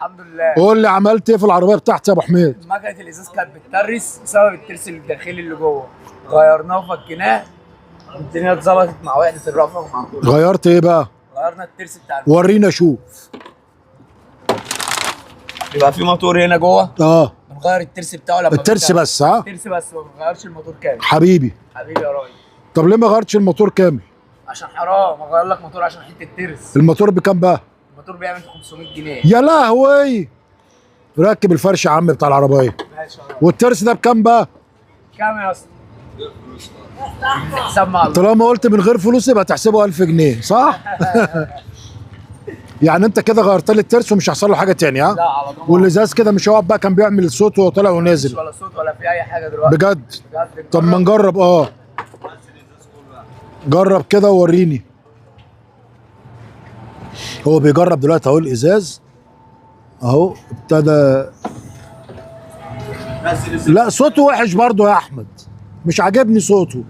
الحمد لله. قول لي عملت ايه في العربيه بتاعتي يا ابو حميد؟ مكنه الازاز كانت بتترس بسبب الترس الداخلي اللي جوه، غيرناه وفكناه والدنيا اتظبطت مع وحده الرفع ومع كله. غيرت ايه بقى؟ غيرنا الترس بتاع الموتور. ورينا اشوف. يبقى في موتور هنا جوه، بنغير الترس بتاعه لما الترس بس. ها؟ الترس بس، ما بنغيرش الموتور كامل. حبيبي حبيبي يا راجل. طب ليه ما غيرتش الموتور كامل؟ عشان حرام اغير لك موتور عشان حته ترس. الموتور بكام بقى؟ الموتور بيعمل 500 جنيه. يا لهوي. ركب الفرش يا عم بتاع العربيه. ماشي يا راجل. والترس ده بكام بقى؟ كام يا اسطى؟ حساب مع الله. طالما قلت من غير فلوس يبقى تحسبه 1000 جنيه صح؟ يعني انت كده غيرت لي الترس ومش هيحصل له حاجه تاني. ها؟ لا على ضمان. والازاز كده مش هيقعد بقى كان بيعمل صوت وهو طالع ونازل. ولا صوت ولا في اي حاجه دلوقتي. بجد؟ بجد. طب ما نجرب. جرب كده ووريني. هو بيجرب دلوقتي اهو الازاز اهو ابتدى. لا صوته وحش برضه يا احمد، مش عاجبني صوته.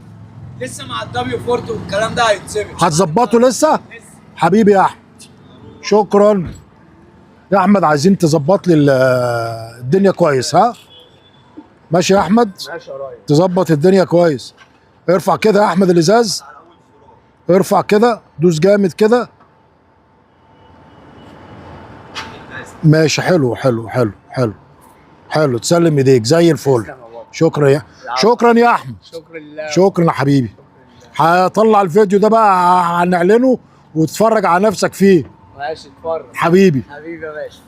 لسه مع الدبليو فورت والكلام ده هيتظبط. هتظبطه لسه؟ حبيبي يا احمد شكرا يا احمد. عايزين تظبط لي الدنيا كويس. ها ماشي يا احمد؟ ماشي يا راجل. تظبط الدنيا كويس. ارفع كده يا احمد الازاز، ارفع كده، دوس جامد كده. ماشي حلو حلو حلو حلو حلو. تسلم ايديك زي الفل. شكرا شكرا يا احمد. شكرا لله. شكرا يا حبيبي. هطلع الفيديو ده بقى هنعلنه وتتفرج على نفسك فيه. ماشي اتفرج. حبيبي. حبيبي يا باشا.